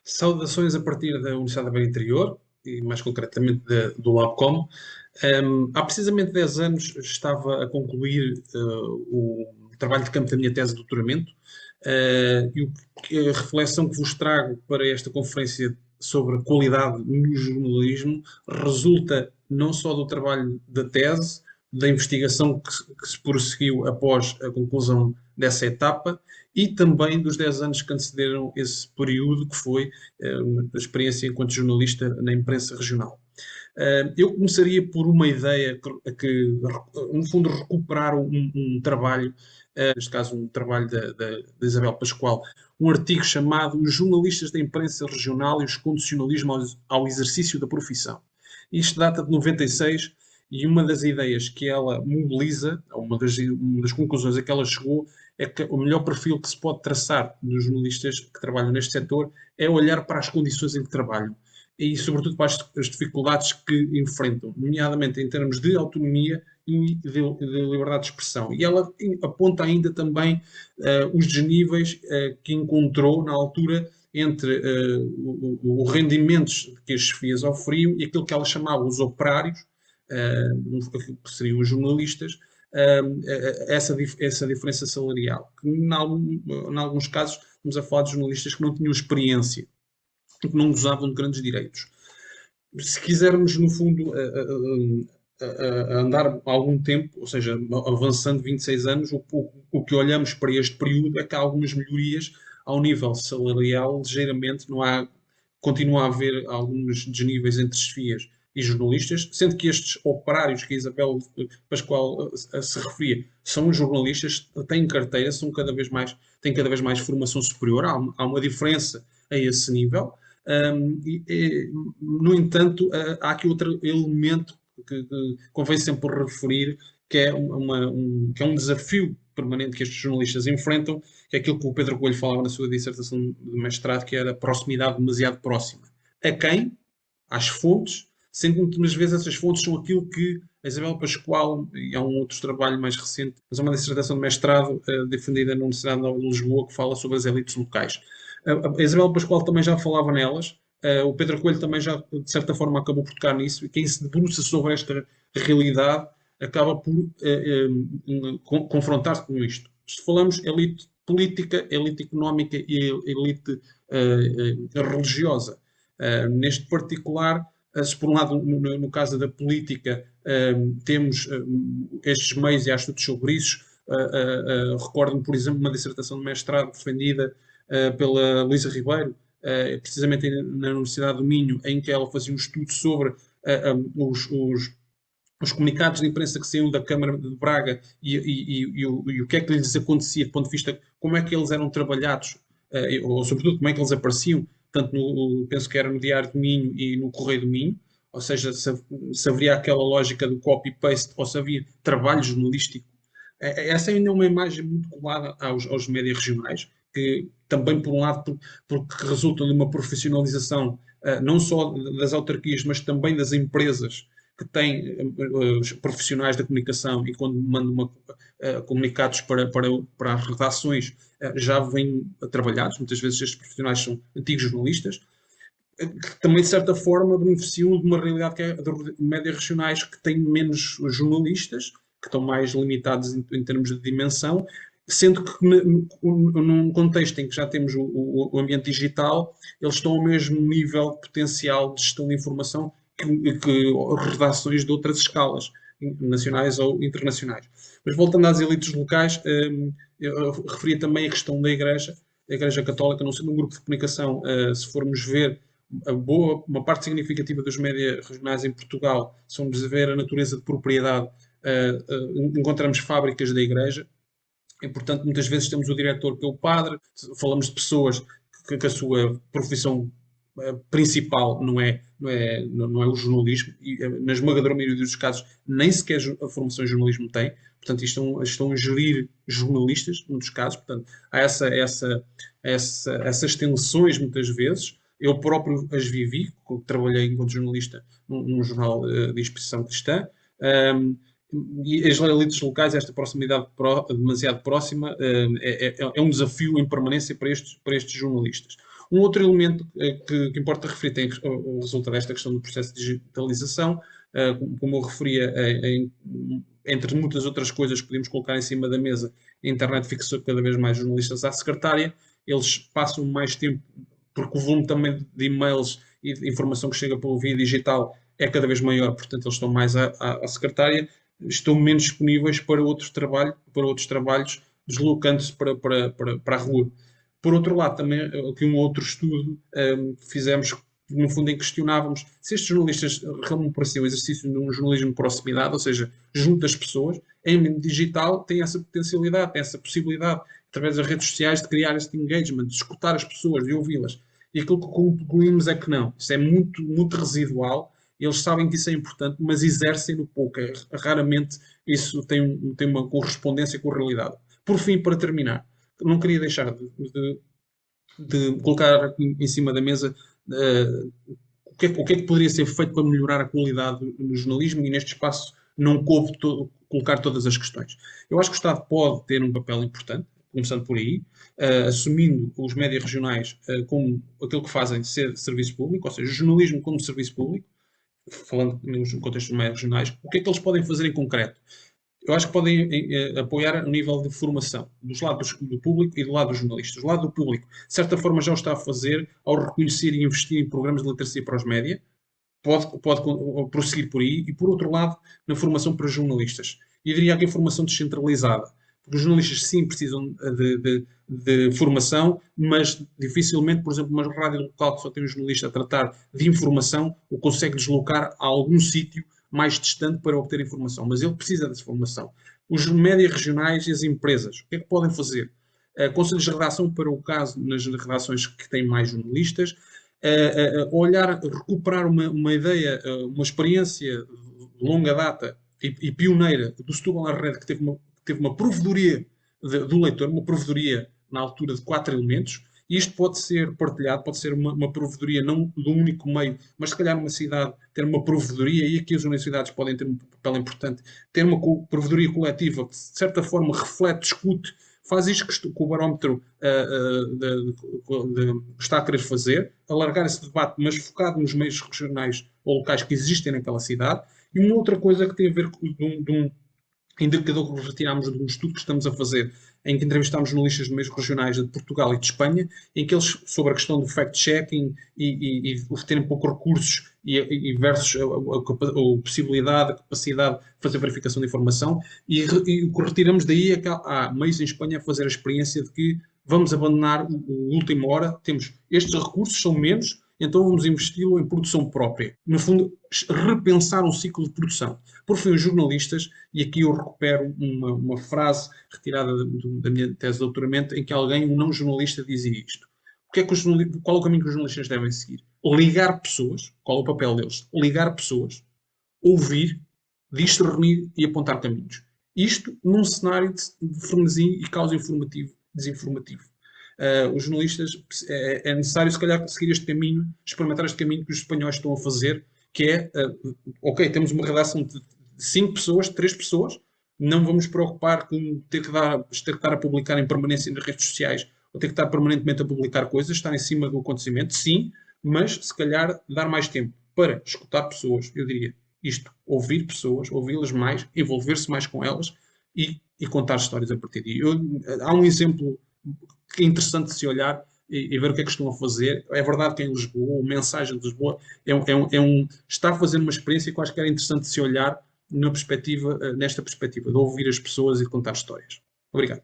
Saudações a partir da Universidade da Beira Interior e mais concretamente do LabCom. Há precisamente 10 anos estava a concluir o trabalho de campo da minha tese de doutoramento, a reflexão que vos trago para esta conferência sobre a qualidade no jornalismo resulta não só do trabalho da tese, da investigação que se prosseguiu após a conclusão dessa etapa e também dos 10 anos que antecederam esse período, que foi a experiência enquanto jornalista na imprensa regional. Eu começaria por uma ideia que no fundo, recuperar um trabalho, neste caso um trabalho da Isabel Pascoal, um artigo chamado Os jornalistas da imprensa regional e os condicionalismo ao exercício da profissão. Isto data de 96 e uma das ideias que ela mobiliza, uma das conclusões a que ela chegou, é que o melhor perfil que se pode traçar dos jornalistas que trabalham neste setor é olhar para as condições em que trabalham e, sobretudo, para as dificuldades que enfrentam, nomeadamente em termos de autonomia e de liberdade de expressão. E ela aponta ainda também os desníveis que encontrou na altura entre os rendimentos que as chefias oferiam e aquilo que ela chamava os operários, que seriam os jornalistas, essa diferença salarial. Que, em alguns casos, estamos a falar de jornalistas que não tinham experiência, que não gozavam de grandes direitos. Se quisermos, no fundo, andar algum tempo, ou seja, avançando 26 anos, o que olhamos para este período é que há algumas melhorias ao nível salarial, ligeiramente, continua a haver alguns desníveis entre chefias e jornalistas, sendo que estes operários que a Isabel Pascoal se referia são jornalistas, têm carteira, têm cada vez mais formação superior, há uma diferença a esse nível. No entanto, há aqui outro elemento que convém sempre referir, que é um desafio permanente que estes jornalistas enfrentam, que é aquilo que o Pedro Coelho falava na sua dissertação de mestrado, que era a proximidade demasiado próxima. A quem? Às fontes, sendo que muitas vezes essas fontes são aquilo que a Isabel Pascoal, e há um outro trabalho mais recente, mas é uma dissertação de mestrado defendida na Universidade de Lisboa, que fala sobre as elites locais. A Isabel Pascoal também já falava nelas, o Pedro Coelho também já, de certa forma, acabou por tocar nisso, e quem se debruça sobre esta realidade acaba por confrontar-se com isto. Se falamos elite política, elite económica e elite religiosa. Neste particular, se por um lado, no caso da política, temos estes meios e há estudos sobre isso, recordo-me, por exemplo, uma dissertação de mestrado defendida pela Luísa Ribeiro, precisamente na Universidade do Minho, em que ela fazia um estudo sobre os comunicados de imprensa que saíam da Câmara de Braga e o que é que lhes acontecia do ponto de vista como é que eles eram trabalhados, ou sobretudo como é que eles apareciam, tanto penso que era no Diário do Minho e no Correio do Minho, ou seja, se haveria aquela lógica do copy-paste ou se havia trabalho jornalístico. Essa ainda é uma imagem muito colada aos médias regionais, que também, por um lado, porque resultam de uma profissionalização não só das autarquias, mas também das empresas que têm os profissionais da comunicação e quando mandam comunicados para as redações já vêm trabalhados. Muitas vezes estes profissionais são antigos jornalistas, que também, de certa forma, beneficiam de uma realidade que é de médias regionais que têm menos jornalistas, que estão mais limitados em termos de dimensão, sendo que num contexto em que já temos o ambiente digital, eles estão ao mesmo nível de potencial de gestão de informação que redações de outras escalas, nacionais ou internacionais. Mas voltando às elites locais, eu referia também a questão da Igreja, a Igreja Católica, não sendo um grupo de comunicação, se formos ver uma parte significativa dos médias regionais em Portugal, se formos ver a natureza de propriedade, encontramos fábricas da Igreja, e, portanto, muitas vezes temos o diretor que é o padre, falamos de pessoas que a sua profissão principal não é o jornalismo, e na esmagadora maioria dos casos nem sequer a formação em jornalismo tem, portanto estão a gerir jornalistas, num dos casos, portanto há essas tensões muitas vezes. Eu próprio as vivi, trabalhei enquanto jornalista num jornal de expressão cristã, e as elites locais, esta proximidade demasiado próxima, é um desafio em permanência para estes jornalistas. Um outro elemento que importa referir tem o resultado desta questão do processo de digitalização, como eu referia, entre muitas outras coisas que podemos colocar em cima da mesa, a internet fixou cada vez mais jornalistas à secretária, eles passam mais tempo, porque o volume também de e-mails e de informação que chega pelo via digital é cada vez maior, portanto eles estão mais à secretária, estão menos disponíveis para outros trabalhos, deslocando-se para a rua. Por outro lado, também aqui um outro estudo fizemos, no fundo, em que questionávamos se estes jornalistas realmente pareciam o exercício de um jornalismo de proximidade, ou seja, junto das pessoas, em ambiente digital, tem essa potencialidade, tem essa possibilidade, através das redes sociais, de criar este engagement, de escutar as pessoas, de ouvi-las. E aquilo que concluímos é que não, isso é muito, muito residual, eles sabem que isso é importante, mas exercem-no pouco. Raramente isso tem uma correspondência com a realidade. Por fim, para terminar, não queria deixar de colocar em cima da mesa o que é que poderia ser feito para melhorar a qualidade no jornalismo, e neste espaço não coube colocar todas as questões. Eu acho que o Estado pode ter um papel importante, começando por aí, assumindo os médias regionais como aquilo que fazem ser serviço público, ou seja, o jornalismo como serviço público, falando nos contextos médios regionais, o que é que eles podem fazer em concreto? Eu acho que podem apoiar a nível de formação, dos lados do público e do lado dos jornalistas. Do lado do público, de certa forma, já o está a fazer ao reconhecer e investir em programas de literacia para os média, pode prosseguir por aí, e por outro lado, na formação para os jornalistas. E diria que a formação descentralizada. Porque os jornalistas sim precisam de formação, mas dificilmente, por exemplo, uma rádio local que só tem um jornalista a tratar de informação, o consegue deslocar a algum sítio mais distante para obter informação. Mas ele precisa dessa formação. Os médias regionais e as empresas, o que é que podem fazer? Conselhos de redação para o caso nas redações que têm mais jornalistas, recuperar uma ideia, uma experiência de longa data e pioneira do Setúbal à Rede, que teve uma provedoria do leitor, uma provedoria na altura de 4 elementos, e isto pode ser partilhado, pode ser uma provedoria não de um único meio, mas se calhar numa cidade ter uma provedoria, e aqui as universidades podem ter um papel importante, ter uma provedoria coletiva que de certa forma reflete, discute, faz isto que o barómetro está a querer fazer, alargar esse debate, mas focado nos meios regionais ou locais que existem naquela cidade. E uma outra coisa que tem a ver com um indicador que retirámos de um estudo que estamos a fazer, em que entrevistámos jornalistas de meios regionais de Portugal e de Espanha, em que eles, sobre a questão do fact-checking e terem poucos recursos e versus a possibilidade, a capacidade de fazer verificação de informação, e o que retiramos daí é que há meios em Espanha a fazer a experiência de que vamos abandonar o última hora, temos estes recursos, são menos, então vamos investi-lo em produção própria. No fundo, repensar um ciclo de produção. Por fim, os jornalistas, e aqui eu recupero uma frase retirada da minha tese de doutoramento, em que um não jornalista dizia isto. Qual é o caminho que os jornalistas devem seguir? Ligar pessoas, qual é o papel deles? Ligar pessoas, ouvir, discernir e apontar caminhos. Isto num cenário de frenesim e caos informativo, desinformativo. Os jornalistas, é necessário, se calhar, seguir este caminho, experimentar este caminho que os espanhóis estão a fazer, que é, ok, temos uma redação de 5 pessoas, 3 pessoas, não vamos preocupar com ter que estar a publicar em permanência nas redes sociais, ou ter que estar permanentemente a publicar coisas, estar em cima do acontecimento, sim, mas se calhar dar mais tempo para escutar pessoas, eu diria isto, ouvir pessoas, ouvi-las mais, envolver-se mais com elas e contar histórias a partir daí. Há um exemplo que é interessante de se olhar e ver o que é que estão a fazer. É verdade que em Lisboa, a mensagem de Lisboa está a fazer uma experiência que eu acho que era interessante de se olhar nesta perspectiva de ouvir as pessoas e contar histórias. Obrigado.